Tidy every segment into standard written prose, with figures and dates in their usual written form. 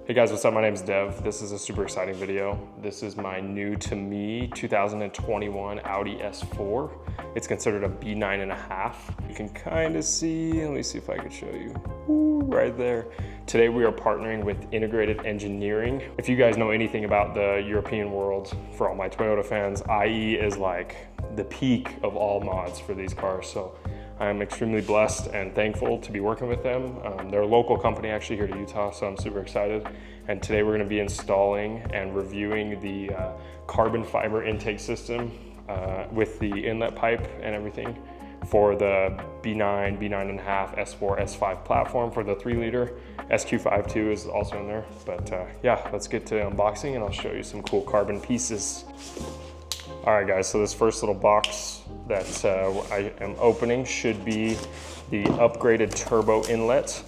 Hey guys, what's up? My name is Dev. This is a super exciting video. This is my new to me 2021 Audi S4. It's considered a B9.5. You can kind of see, let me see if I can show you. Ooh, right there. Today we are partnering with Integrated Engineering. If you guys know anything about the European world, for all my Toyota fans, IE is like the peak of all mods for these cars. So I'm extremely blessed and thankful to be working with them. They're a local company actually here to Utah, so I'm super excited. And today we're gonna be installing and reviewing the carbon fiber intake system with the inlet pipe and everything for the B9, B9.5, S4, S5 platform for the 3-liter. SQ5 too is also in there. But yeah, let's get to unboxing and I'll show you some cool carbon pieces. All right guys, so this first little box that I am opening should be the upgraded turbo inlet,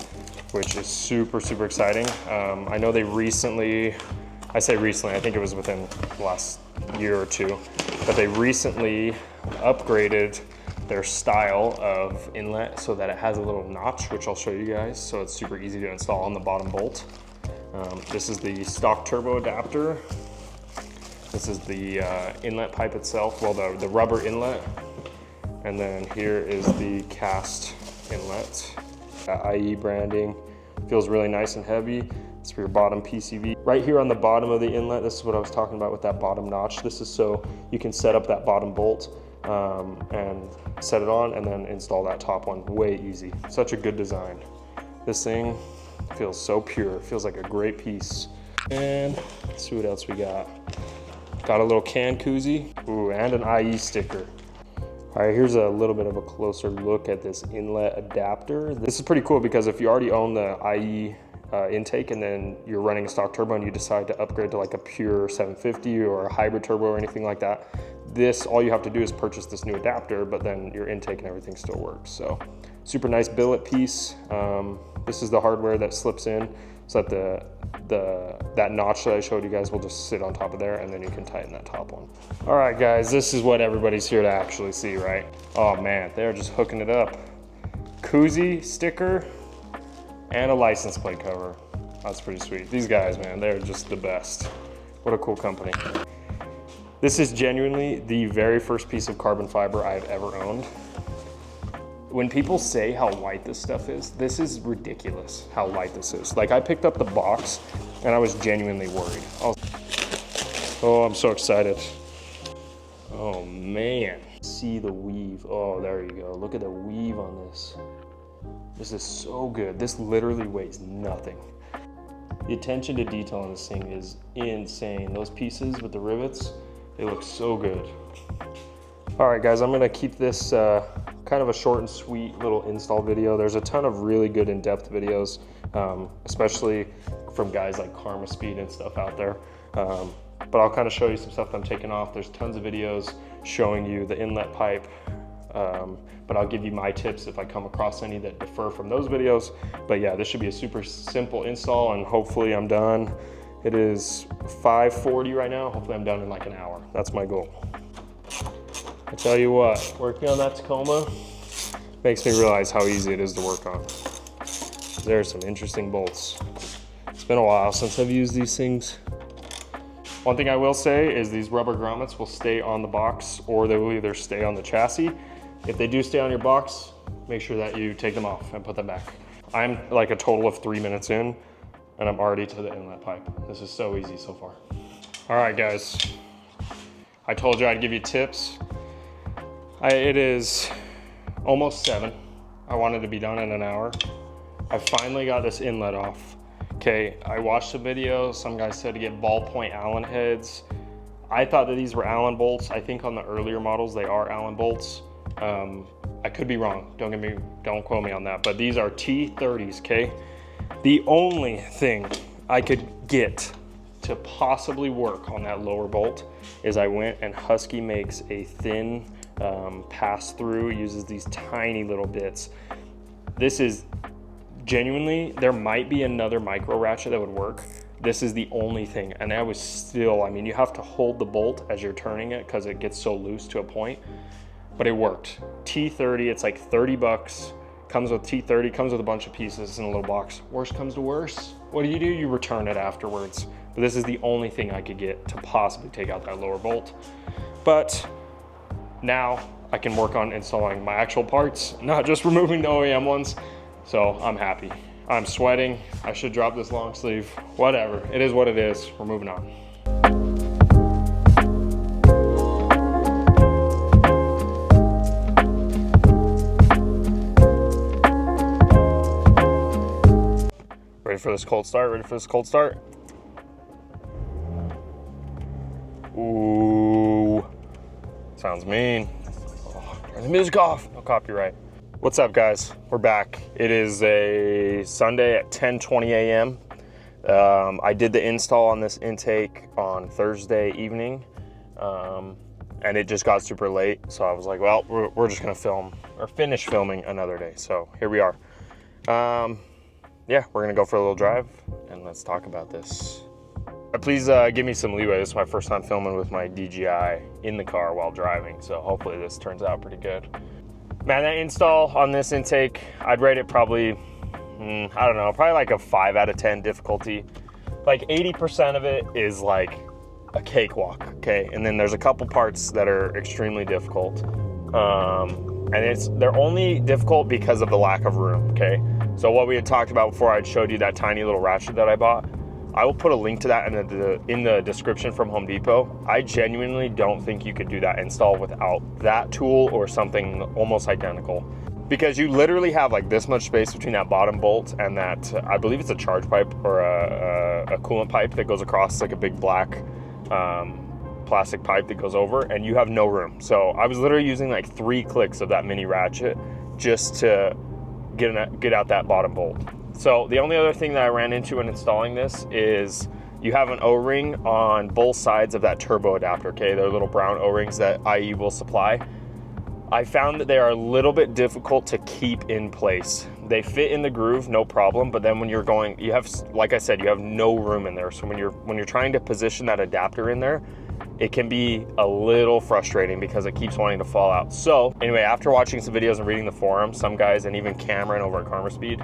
which is super, super exciting. I know they recently, I say recently, I think it was within the last year or two, but they recently upgraded their style of inlet so that it has a little notch, which I'll show you guys. So it's super easy to install on the bottom bolt. This is the stock turbo adapter. This is the inlet pipe itself, well, the rubber inlet. And then here is the cast inlet. IE branding, feels really nice and heavy. It's for your bottom PCV. Right here on the bottom of the inlet, this is what I was talking about with that bottom notch. This is so you can set up that bottom bolt and set it on and then install that top one. Way easy. Such a good design. This thing feels so pure. It feels like a great piece. And let's see what else we got. Got a little can koozie. Ooh, and an IE sticker. All right, here's a little bit of a closer look at this inlet adapter. This is pretty cool because if you already own the IE intake and then you're running a stock turbo and you decide to upgrade to like a pure 750 or a hybrid turbo or anything like that, all you have to do is purchase this new adapter, but then your intake and everything still works. So super nice billet piece. This is the hardware that slips in so that that notch that I showed you guys will just sit on top of there and then you can tighten that top one. All right guys, this is what everybody's here to actually see, right? Oh man, they're just hooking it up. Koozie, sticker, and a license plate cover. That's pretty sweet. These guys, man, they're just the best. What a cool company. This is genuinely the very first piece of carbon fiber I've ever owned. When people say how light this stuff is, this is ridiculous how light this is. Like I picked up the box and I was genuinely worried. Oh, I'm so excited. Oh man, see the weave. Oh, there you go. Look at the weave on this. This is so good. This literally weighs nothing. The attention to detail on this thing is insane. Those pieces with the rivets, they look so good. All right guys, I'm gonna keep this kind of a short and sweet little install video. There's a ton of really good in-depth videos, especially from guys like Karma Speed and stuff out there. But I'll kind of show you some stuff that I'm taking off. There's tons of videos showing you the inlet pipe, but I'll give you my tips if I come across any that differ from those videos. But yeah, this should be a super simple install and hopefully I'm done. It is 5:40 right now. Hopefully I'm done in like an hour. That's my goal. I tell you what, working on that Tacoma makes me realize how easy it is to work on. There are some interesting bolts. It's been a while since I've used these things. One thing I will say is these rubber grommets will stay on the box or they will either stay on the chassis. If they do stay on your box, make sure that you take them off and put them back. I'm like a total of 3 minutes in and I'm already to the inlet pipe. This is so easy so far. All right guys, I told you I'd give you tips. It is almost 7. I wanted to be done in an hour. I finally got this inlet off. Okay, I watched the video. Some guys said to get ballpoint Allen heads. I thought that these were Allen bolts. I think on the earlier models, they are Allen bolts. I could be wrong. Don't quote me on that, but these are T30s, okay? The only thing I could get to possibly work on that lower bolt is I went and Husky makes a thin pass through, uses these tiny little bits. This is genuinely, there might be another micro ratchet that would work. This is the only thing, and I was still, I mean, you have to hold the bolt as you're turning it because it gets so loose to a point, but it worked. T30, it's like 30 bucks. Comes with T30, comes with a bunch of pieces in a little box. Worst comes to worst, what do? You return it afterwards. But this is the only thing I could get to possibly take out that lower bolt. But now I can work on installing my actual parts, not just removing the OEM ones. So I'm happy. I'm sweating. I should drop this long sleeve. Whatever, it is what it is. We're moving on. Ready for this cold start? Ready for this cold start? Ooh, sounds mean. Oh, turn the music off. No copyright. What's up, guys? We're back. It is a Sunday at 10:20 a.m. I did the install on this intake on Thursday evening, and it just got super late. So I was like, well, we're just gonna film or finish filming another day. So here we are. Yeah, we're gonna go for a little drive and let's talk about this. Please give me some leeway. This is my first time filming with my DJI in the car while driving. So hopefully this turns out pretty good. Man, that install on this intake, I'd rate it probably, I don't know, probably like a 5 out of 10 difficulty. Like 80% of it is like a cakewalk, okay? And then there's a couple parts that are extremely difficult. And they're only difficult because of the lack of room, okay? So what we had talked about before, I'd showed you that tiny little ratchet that I bought. I will put a link to that in the description from Home Depot. I genuinely don't think you could do that install without that tool or something almost identical. Because you literally have like this much space between that bottom bolt and that, I believe it's a charge pipe or a coolant pipe that goes across, like a big black plastic pipe that goes over, and you have no room. So I was literally using like 3 clicks of that mini ratchet just to get out that bottom bolt. So the only other thing that I ran into in installing this is you have an O-ring on both sides of that turbo adapter, okay? They're little brown O-rings that IE will supply. I found that they are a little bit difficult to keep in place. They fit in the groove, no problem, but then when you're going, you have, like I said, you have no room in there. So when you're trying to position that adapter in there, it can be a little frustrating because it keeps wanting to fall out. So anyway, after watching some videos and reading the forums, some guys, and even Cameron over at Karma Speed,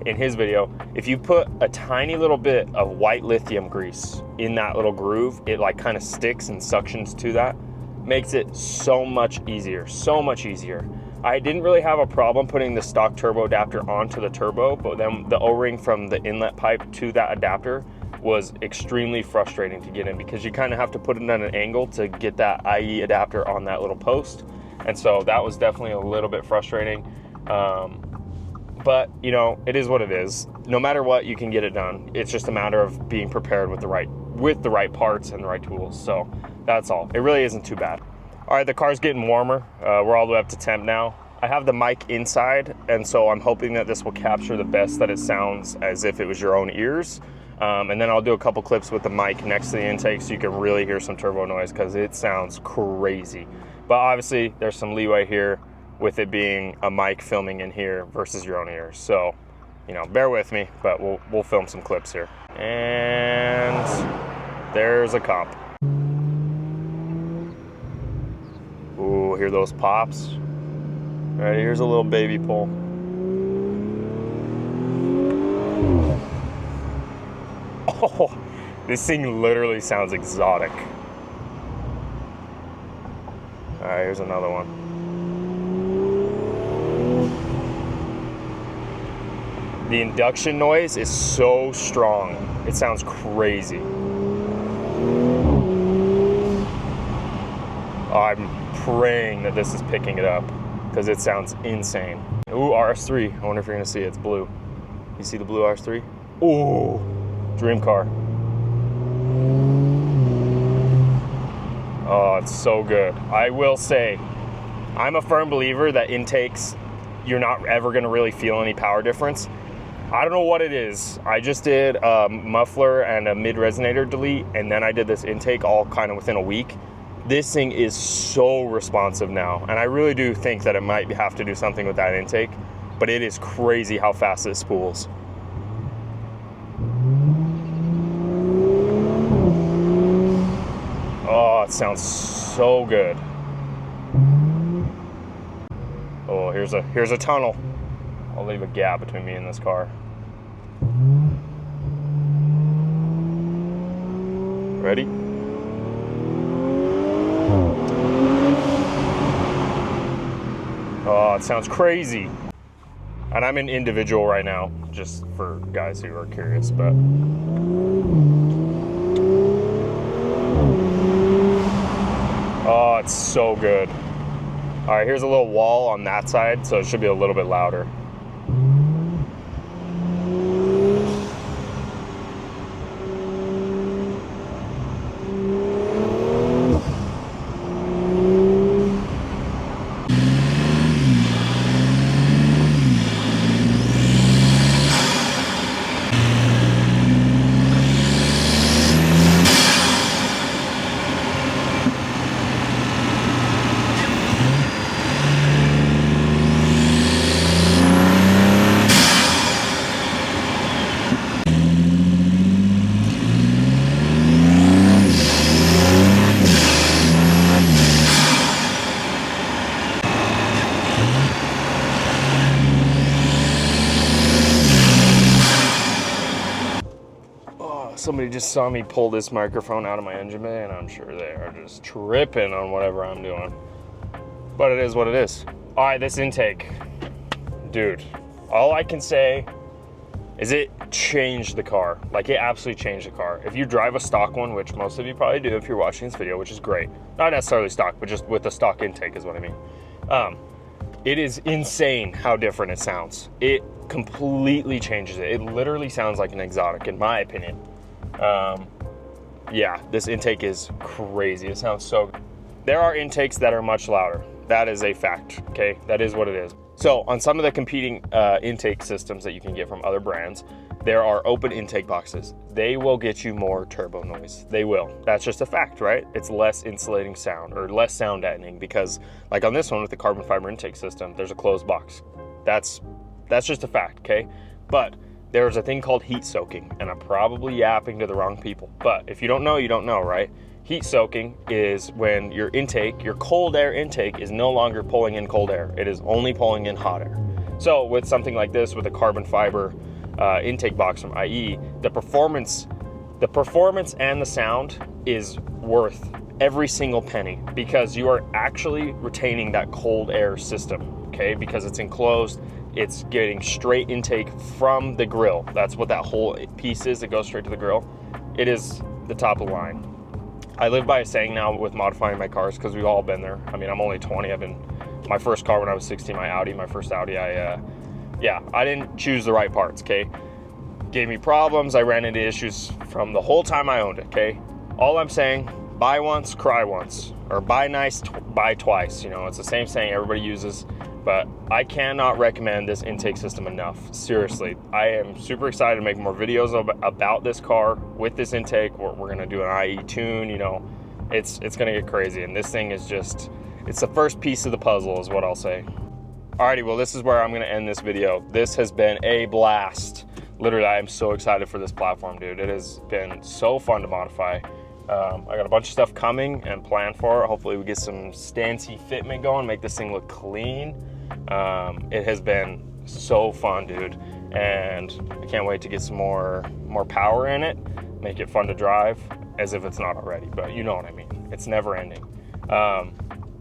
in his video, if you put a tiny little bit of white lithium grease in that little groove, it like kind of sticks and suctions to that, makes it so much easier, so much easier. I didn't really have a problem putting the stock turbo adapter onto the turbo, but then the O-ring from the inlet pipe to that adapter was extremely frustrating to get in because you kind of have to put it at an angle to get that IE adapter on that little post. And so that was definitely a little bit frustrating. But you know, it is what it is. No matter what, you can get it done. It's just a matter of being prepared with the right parts and the right tools. So that's all. It really isn't too bad. All right, the car's getting warmer. We're all the way up to temp now. I have the mic inside, and so I'm hoping that this will capture the best that it sounds as if it was your own ears. And then I'll do a couple clips with the mic next to the intake so you can really hear some turbo noise because it sounds crazy. But obviously, there's some leeway here with it being a mic filming in here versus your own ears. So, you know, bear with me, but we'll film some clips here. And there's a cop. Ooh, hear those pops? All right, here's a little baby pull. Oh, this thing literally sounds exotic. All right, here's another one. The induction noise is so strong. It sounds crazy. I'm praying that this is picking it up because it sounds insane. Ooh, RS3. I wonder if you're gonna see it. It's blue. You see the blue RS3? Ooh, dream car. Oh, it's so good. I will say, I'm a firm believer that intakes, you're not ever gonna really feel any power difference. I don't know what it is. I just did a muffler and a mid resonator delete, and then I did this intake all kind of within a week. This thing is so responsive now, and I really do think that it might have to do something with that intake, but it is crazy how fast it spools. Oh, it sounds so good. Oh, here's a tunnel. I'll leave a gap between me and this car. Ready? Oh, it sounds crazy. And I'm in individual right now, just for guys who are curious, but. Oh, it's so good. All right, here's a little wall on that side, so it should be a little bit louder. Somebody just saw me pull this microphone out of my engine bay, and I'm sure they are just tripping on whatever I'm doing. But it is what it is. All right, this intake. Dude, all I can say is it changed the car. Like, it absolutely changed the car. If you drive a stock one, which most of you probably do if you're watching this video, which is great. Not necessarily stock, but just with the stock intake is what I mean. It is insane how different it sounds. It completely changes it. It literally sounds like an exotic, in my opinion. Yeah, this intake is crazy. It sounds so good. There are intakes that are much louder. That is a fact, okay? That is what it is. So on some of the competing intake systems that you can get from other brands, there are open intake boxes. They will get you more turbo noise. They will. That's just a fact, right? It's less insulating sound or less sound deadening because like on this one with the carbon fiber intake system, there's a closed box. That's just a fact, okay? But there's a thing called heat soaking, and I'm probably yapping to the wrong people. But if you don't know, you don't know, right? Heat soaking is when your intake, your cold air intake is no longer pulling in cold air. It is only pulling in hot air. So with something like this, with a carbon fiber intake box from IE, the performance and the sound is worth every single penny because you are actually retaining that cold air system, okay? Because it's enclosed. It's getting straight intake from the grill. That's what that whole piece is. It goes straight to the grill. It is the top of the line. I live by a saying now with modifying my cars because we've all been there. I mean, I'm only 20. My first car when I was 16, my Audi, my first Audi, I didn't choose the right parts, okay? Gave me problems. I ran into issues from the whole time I owned it, okay? All I'm saying, buy once, cry once. Or buy nice, buy twice. You know, it's the same saying everybody uses. But I cannot recommend this intake system enough. Seriously, I am super excited to make more videos about this car with this intake. We're gonna do an IE tune, you know. It's gonna get crazy, and this thing is just, it's the first piece of the puzzle is what I'll say. Alrighty, well this is where I'm gonna end this video. This has been a blast. Literally, I am so excited for this platform, dude. It has been so fun to modify. I got a bunch of stuff coming and planned for it. Hopefully we get some stancy fitment going, make this thing look clean. It has been so fun, dude, and I can't wait to get some more power in it, make it fun to drive, as if it's not already, but you know what I mean. It's never ending.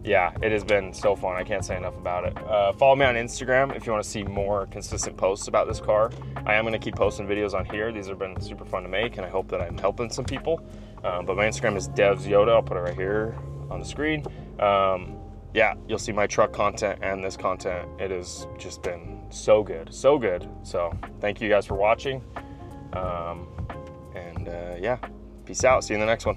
Yeah, it has been so fun. I can't say enough about it. Follow me on Instagram if you want to see more consistent posts about this car. I am going to keep posting videos on here. These have been super fun to make, and I hope that I'm helping some people. But my Instagram is devsyoda. I'll put it right here on the screen. Yeah, you'll see my truck content and this content. It has just been so good, so good. So thank you guys for watching. Yeah, peace out. See you in the next one.